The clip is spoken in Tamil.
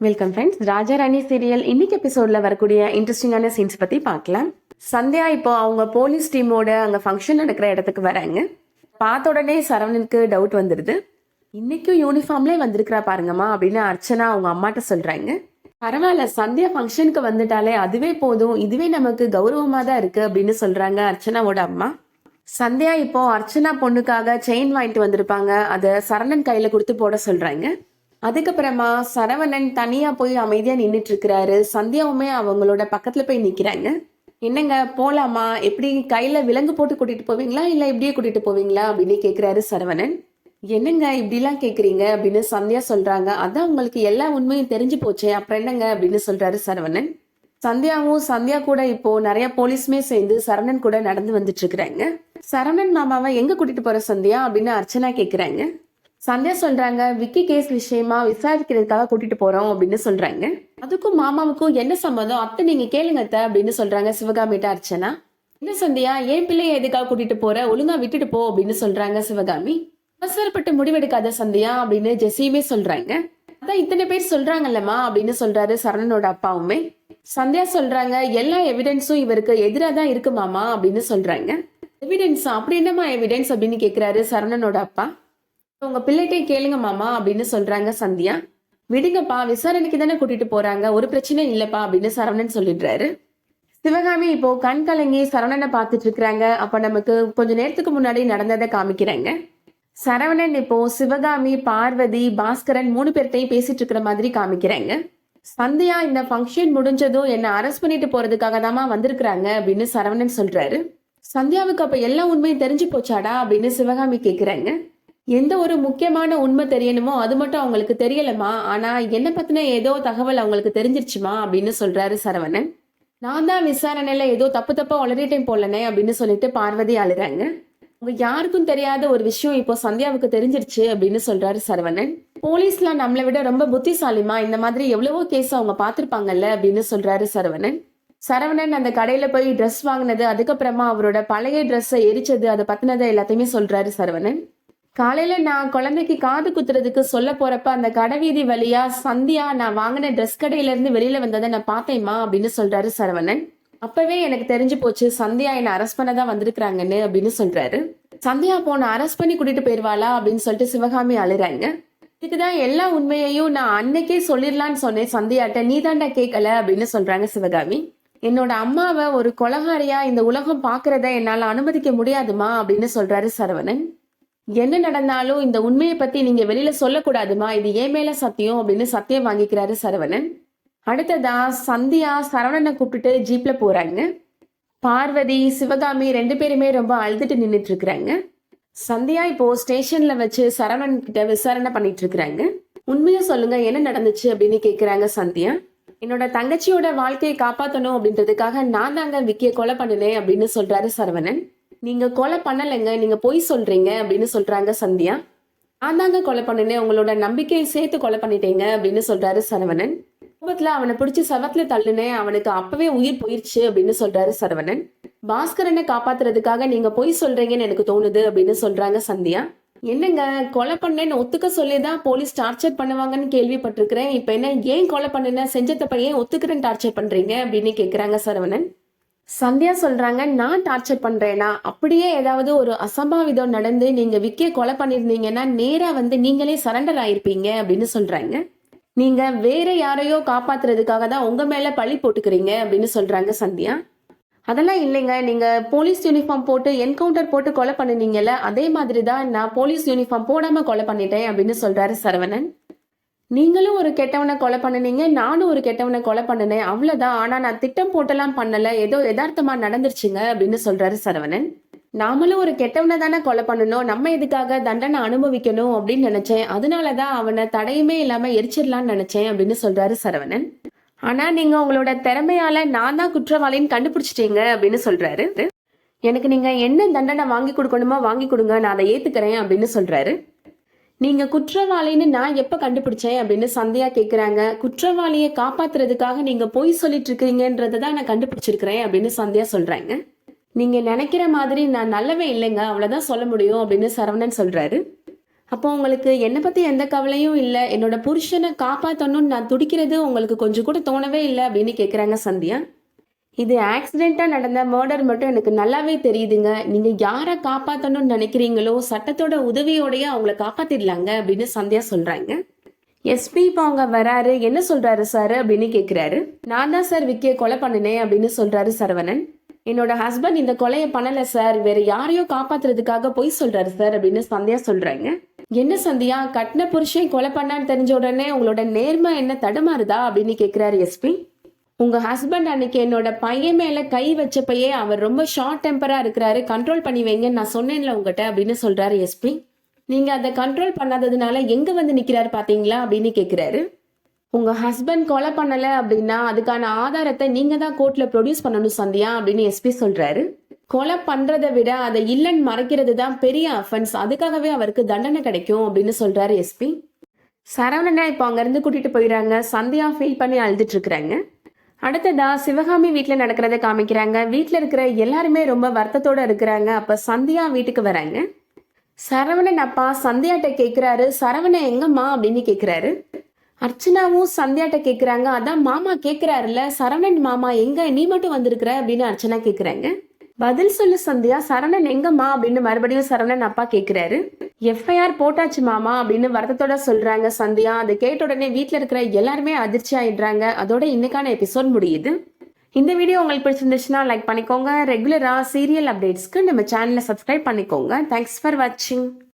Welcome friends. ராஜாராணி சீரியல் இன்னைக்கு எபிசோட்ல வரக்கூடிய இன்ட்ரெஸ்டிங்கான சீன்ஸ் பத்தி பார்க்கலாம். சந்தியா இப்போ அவங்க போலீஸ் டீமோட அங்க ஃபங்க்ஷன் நடக்கிற இடத்துக்கு வராங்க. பார்த்த உடனே சரவணனுக்கு டவுட் வந்துடுது. இன்னைக்கும் யூனிஃபார்ம்லேயே வந்திருக்கிறா பாருங்கம்மா அப்படின்னு அர்ச்சனா அவங்க அம்மாட்ட சொல்றாங்க. பரவாயில்ல, சந்தியா ஃபங்க்ஷனுக்கு வந்துட்டாலே அதுவே போதும், இதுவே நமக்கு கௌரவமா தான் இருக்கு அப்படின்னு சொல்றாங்க அர்ச்சனாவோட அம்மா. சந்தியா இப்போ அர்ச்சனா பொண்ணுக்காக செயின் வாங்கிட்டு வந்திருப்பாங்க, அதை சரவணன் கையில கொடுத்து போட சொல்றாங்க. அதுக்கப்புறமா சரவணன் தனியா போய் அமைதியா நின்றுட்டு இருக்கிறாரு. சந்தியாவுமே அவங்களோட பக்கத்துல போய் நிக்கிறாங்க. என்னங்க போலாமா, எப்படி கையில விலங்கு போட்டு கூட்டிட்டு போவீங்களா இல்ல இப்படியே கூட்டிட்டு போவீங்களா அப்படின்னு கேக்குறாரு சரவணன். என்னங்க இப்படிலாம் கேக்குறீங்க அப்படின்னு சந்தியா சொல்றாங்க. அதான் உங்களுக்கு எல்லா உண்மையும் தெரிஞ்சு போச்சே, அப்புறம் என்னங்க அப்படின்னு சொல்றாரு சரவணன். சந்தியா கூட இப்போ நிறைய போலீஸுமே சேர்ந்து சரவணன் கூட நடந்து வந்துட்டு இருக்கிறாங்க. சரவணன் மாமாவை எங்க கூட்டிட்டு போற சந்தியா அப்படின்னு அர்ச்சனா கேக்குறாங்க. சந்தியா சொல்றாங்க, விக்கி கேஸ் விஷயமா விசாரிக்கிறதுக்காக கூட்டிட்டு போறோம் அப்படின்னு சொல்றாங்க. அதுக்கும் மாமாவுக்கும் என்ன சம்மதம், அத்தை நீங்க கேளுங்க அத்தை அப்படின்னு சொல்றாங்க சிவகாமிட்ட அர்ச்சனா. என்ன சந்தியா, ஏன் பிள்ளைய எதுக்காக கூட்டிட்டு போற, ஒழுங்கா விட்டுட்டு போ அப்படின்னு சொல்றாங்க சிவகாமி. அவசரப்பட்டு முடிவெடுக்காத சந்தியா அப்படின்னு ஜெசியுமே சொல்றாங்க. அதான் இத்தனை பேர் சொல்றாங்கல்லம்மா அப்படின்னு சொல்றாரு சரணனோட அப்பாவுமே. சந்தியா சொல்றாங்க, எல்லா எவிடன்ஸும் இவருக்கு எதிராக தான் இருக்கு மாமா அப்படின்னு சொல்றாங்க. எவிடன்ஸ்? அப்படி என்னமா எவிடன்ஸ் அப்படின்னு கேக்குறாரு சரணனோட அப்பா. உங்க பிள்ளைகிட்டே கேளுங்க மாமா அப்படின்னு சொல்றாங்க சந்தியா. விடுங்கப்பா, விசாரணைக்கு தானே கூட்டிட்டு போறாங்க, ஒரு பிரச்சனை இல்லப்பா அப்படின்னு சரவணன் சொல்லிடுறாரு. சிவகாமி இப்போ கண் கலங்கி சரவணனை பார்த்துட்டு இருக்கிறாங்க. அப்ப நமக்கு கொஞ்ச நேரத்துக்கு முன்னாடி நடந்ததை காமிக்கிறாங்க. சரவணன் இப்போ சிவகாமி, பார்வதி, பாஸ்கரன் 3 பேர்ட்டையும் பேசிட்டு இருக்கிற மாதிரி காமிக்கிறாங்க. சந்தியா இந்த ஃபங்க்ஷன் முடிஞ்சதும் என்ன அரெஸ்ட் பண்ணிட்டு போறதுக்காக தாமா வந்திருக்கிறாங்க அப்படின்னு சரவணன் சொல்றாரு. சந்தியாவுக்கு அப்ப எல்லா உண்மையும் தெரிஞ்சு போச்சாடா அப்படின்னு சிவகாமி கேக்குறாங்க. எந்த ஒரு முக்கியமான உண்மை தெரியணுமோ அது மட்டும் அவங்களுக்கு தெரியலமா, ஆனா என்ன பத்தின ஏதோ தகவல் அவங்களுக்கு தெரிஞ்சிருச்சுமா அப்படின்னு சொல்றாரு சரவணன். நான் தான் விசாரணையில ஏதோ தப்பா உளறிட்டேன் போலனே அப்படின்னு சொல்லிட்டு பார்வதி அழுறாங்க. உங்க யாருக்கும் தெரியாத ஒரு விஷயம் இப்போ சந்தியாவுக்கு தெரிஞ்சிருச்சு அப்படின்னு சொல்றாரு சரவணன். போலீஸ்லாம் நம்மளை விட ரொம்ப புத்திசாலிமா, இந்த மாதிரி எவ்வளவோ கேஸ் அவங்க பாத்திருப்பாங்கல்ல அப்படின்னு சொல்றாரு சரவணன். சரவணன் அந்த கடையில போய் ட்ரெஸ் வாங்கினது, அதுக்கப்புறமா அவரோட பழைய ட்ரெஸ்ஸை எரிச்சது, அதை பத்தினதை எல்லாத்தையுமே சொல்றாரு சரவணன். காலையில நான் குழந்தைக்கு காது குத்துறதுக்கு சொல்ல போறப்ப அந்த கடைவீதி வழியா சந்தியா நான் வாங்கின ட்ரெஸ் கடையில இருந்து வெளியில வந்ததை நான் பார்த்தேம்மா அப்படின்னு சொல்றாரு சரவணன். அப்பவே எனக்கு தெரிஞ்சு போச்சு சந்தியா என்ன அரெஸ்ட் பண்ணதான் வந்திருக்கிறாங்கன்னு அப்படின்னு சொல்றாரு. சந்தியா போன அரெஸ்ட் பண்ணி கூட்டிட்டு போயிருவாளா அப்படின்னு சொல்லிட்டு சிவகாமி அழுறாங்க. இதுக்குதான் எல்லா உண்மையையும் நான் அன்னைக்கே சொல்லிடலான்னு சொன்னேன் சந்தியாட்ட, நீ தாண்டா கேட்கல அப்படின்னு சொல்றாங்க சிவகாமி. என்னோட அம்மாவை ஒரு கொலகாரியா இந்த உலகம் பாக்குறத என்னால அனுமதிக்க முடியாதுமா அப்படின்னு சொல்றாரு சரவணன். என்ன நடந்தாலும் இந்த உண்மையை பத்தி நீங்க வெளியில சொல்லக்கூடாதுமா, இது ஏன் மேல சத்தியம் அப்படின்னு சத்தியம் வாங்கிக்கிறாரு சரவணன். அடுத்ததா சந்தியா சரவணனை கூப்பிட்டுட்டு ஜீப்ல போறாங்க. பார்வதி, சிவகாமி 2 பேருமே ரொம்ப அழுதுட்டு நின்றுட்டு இருக்கிறாங்க. சந்தியா இப்போ ஸ்டேஷன்ல வச்சு சரவணன் கிட்ட விசாரணை பண்ணிட்டு இருக்கிறாங்க. உண்மையா சொல்லுங்க, என்ன நடந்துச்சு அப்படின்னு கேக்குறாங்க சந்தியா. என்னோட தங்கச்சியோட வாழ்க்கையை காப்பாத்தணும் அப்படின்றதுக்காக நான் தாங்க விக்கிய கொலை பண்ணினேன் அப்படின்னு சொல்றாரு சரவணன். நீங்க கொலை பண்ணலைங்க, நீங்க பொய் சொல்றீங்க அப்படின்னு சொல்றாங்க சந்தியா. நான் தாங்க கொலை பண்ணினேன், உங்களோட நம்பிக்கையை சேர்த்து கொலை பண்ணிட்டேங்க அப்படின்னு சொல்றாரு சரவணன். கோபத்துல அவனை பிடிச்சி சவத்துல தள்ளுனேன், அவனுக்கு அப்பவே உயிர் போயிடுச்சு அப்படின்னு சொல்றாரு சரவணன். பாஸ்கரனை காப்பாத்துறதுக்காக நீங்க பொய் சொல்றீங்கன்னு எனக்கு தோணுது அப்படின்னு சொல்றாங்க சந்தியா. என்னங்க, கொலை பண்ணேன்னு ஒத்துக்க சொல்லிதான் போலீஸ் டார்ச்சர் பண்ணுவாங்கன்னு கேள்விப்பட்டிருக்கிறேன், இப்ப என்ன ஏன் கொலை பண்ணுன, செஞ்ச தப்ப ஏன் ஒத்துக்கிறேன்னு டார்ச்சர் பண்றீங்க அப்படின்னு கேக்குறாங்க சரவணன். சந்தியா சொல்றாங்க, நான் டார்ச்சர் பண்றேனா, அப்படியே ஏதாவது ஒரு அசம்பாவிதம் நடந்து நீங்க விக்கிய கொலை பண்ணிருந்தீங்கன்னா நேரா வந்து நீங்களே சரண்டர் ஆயிருப்பீங்க அப்படின்னு சொல்றாங்க. நீங்க வேற யாரையோ காப்பாத்துறதுக்காக தான் உங்க மேல பழி போட்டுக்கிறீங்க அப்படின்னு சொல்றாங்க சந்தியா. அதெல்லாம் இல்லைங்க, நீங்க போலீஸ் யூனிஃபார்ம் போட்டு என்கவுண்டர் போட்டு கொலை பண்ணினீங்கல்ல, அதே மாதிரி தான் நான் போலீஸ் யூனிஃபார்ம் போடாம கொலை பண்ணிட்டேன் அப்படின்னு சொல்றாரு சரவணன். நீங்களும் ஒரு கெட்டவனை கொலை பண்ணினீங்க, நானும் ஒரு கெட்டவனை கொலை பண்ணினேன், அவ்வளவுதான். ஆனா நான் திட்டம் போட்டெல்லாம் பண்ணல, ஏதோ யதார்த்தமா நடந்துருச்சுங்க அப்படின்னு சொல்றாரு சரவணன். நாமளும் ஒரு கெட்டவனை தானே கொலை பண்ணணும், நம்ம எதுக்காக தண்டனை அனுபவிக்கணும் அப்படின்னு நினைச்சேன், அதனாலதான் அவனை தடையுமே இல்லாம எரிச்சிடலான்னு நினைச்சேன் அப்படின்னு சொல்றாரு சரவணன். ஆனா நீங்க உங்களோட திறமையால நான் தான் குற்றவாளின்னு கண்டுபிடிச்சிட்டீங்க அப்படின்னு சொல்றாரு. எனக்கு நீங்க என்ன தண்டனை வாங்கி கொடுக்கணுமோ வாங்கி கொடுங்க, நான் அதை ஏத்துக்கிறேன் அப்படின்னு சொல்றாரு. நீங்க குற்றவாளின்னு நான் எப்ப கண்டுபிடிச்சேன் அப்படின்னு சந்தியா கேக்குறாங்க. குற்றவாளியை காப்பாத்துறதுக்காக நீங்க பொய் சொல்லிட்டு இருக்கீங்கன்றதான் நான் கண்டுபிடிச்சிருக்கிறேன் அப்படின்னு சந்தியா சொல்றாங்க. நீங்க நினைக்கிற மாதிரி நான் நல்லவே இல்லைங்க, அவ்வளவுதான் சொல்ல முடியும் அப்படின்னு சரவணன் சொல்றாரு. அப்போ உங்களுக்கு என்னை பத்தி எந்த கவலையும் இல்லை, என்னோட புருஷனை காப்பாற்றணும்னு நான் துடிக்கிறது உங்களுக்கு கொஞ்சம் கூட தோணவே இல்லை அப்படின்னு கேட்குறாங்க சந்தியா. இது ஆக்சிடென்ட்டா நடந்த மர்டர் மட்டும் எனக்கு நல்லாவே தெரியுதுங்க. நீங்க யாரை காப்பாற்றணும்னு நினைக்கிறீங்களோ சட்டத்தோட உதவியோடய அவங்கள காப்பாத்திடலாங்க அப்படின்னு சந்தியா சொல்றாங்க. எஸ்பி இப்போ அவங்க வராரு. என்ன சொல்றாரு சார் அப்படின்னு கேட்குறாரு. நான் தான் சார் விக்கியை கொலை பண்ணினேன் அப்படின்னு சொல்றாரு சரவணன். என்னோட ஹஸ்பண்ட் இந்த கொலையை பண்ணல சார், வேற யாரையோ காப்பாத்துறதுக்காக பொய் சொல்றாரு சார் அப்படின்னு சந்தியா சொல்றாங்க. என்ன சந்தியா, கட்டின புருஷன் கொலை பண்ணான்னு தெரிஞ்ச உடனே உங்களோட நேர்மை என்ன தடுமாறுதா அப்படின்னு கேட்கிறாரு எஸ்பி. உங்க ஹஸ்பண்ட் அன்னைக்கு என்னோட பையன் மேல கை வச்சப்பயே அவர் ரொம்ப ஷார்ட் டெம்பரா இருக்கிறாரு, கண்ட்ரோல் பண்ணி வைங்கன்னு நான் சொன்னேன்ல உங்ககிட்ட அப்படின்னு சொல்றாரு எஸ்பி. நீங்க அதை கண்ட்ரோல் பண்ணாததுனால எங்க வந்து நிக்கிறாரு பாத்தீங்களா அப்படின்னு கேட்கிறாரு. உங்க ஹஸ்பண்ட் கொலை பண்ணல அப்படின்னா அதுக்கான ஆதாரத்தை நீங்க தான் கோர்ட்ல ப்ரொடியூஸ் பண்ணணும் சந்தியா அப்படின்னு எஸ்பி சொல்றாரு. கொலை பண்றதை விட அதை இல்லைன்னு மறைக்கிறது தான் பெரிய அஃபென்ஸ், அதுக்காகவே அவருக்கு தண்டனை கிடைக்கும் அப்படின்னு சொல்றாரு எஸ்பி. சரவணனை இப்போ அங்க இருந்து கூட்டிட்டு போயிடுறாங்க. சந்தியா ஃபீல் பண்ணி அழுதுட்டு இருக்கிறாங்க. அடுத்ததா சிவகாமி வீட்டுல நடக்கிறத காமிக்கிறாங்க. வீட்டுல இருக்கிற எல்லாருமே ரொம்ப வருத்தத்தோட இருக்கிறாங்க. அப்ப சந்தியா வீட்டுக்கு வராங்க. சரவணன் அப்பா சந்தியாட்ட கேக்குறாரு, சரவணன் எங்கம்மா அப்படின்னு கேக்குறாரு. அர்ச்சனாவும் சந்தியாட்ட கேக்குறாங்க, அதான் மாமா கேக்குறாருல, சரவணன் மாமா எங்க, நீ மட்டும் வந்திருக்கிற அப்படின்னு அர்ச்சனா கேக்குறாங்க. பதில் சொல்லு சந்தியா, சரவணன் எங்கம்மா அப்படின்னு மறுபடியும் சரவணன் அப்பா கேக்குறாரு. எஃப்ஐஆர் போட்டாச்சு மாமா அப்படின்னு வருத்தத்தோட சொல்றாங்க சந்தியா. அதை கேட்ட உடனே வீட்டுல இருக்கிற எல்லாருமே அதிர்ச்சி ஆயிடுறாங்க. அதோட இன்னைக்கான எபிசோட் முடியுது. இந்த வீடியோ உங்களுக்கு பிடிச்சிருந்துச்சுன்னா லைக் பண்ணிக்கோங்க. ரெகுலரா சீரியல் அப்டேட்ஸ்க்கு நம்ம சேனலை சப்ஸ்கிரைப் பண்ணிக்கோங்க. தேங்க்ஸ் ஃபார் வாட்சிங்.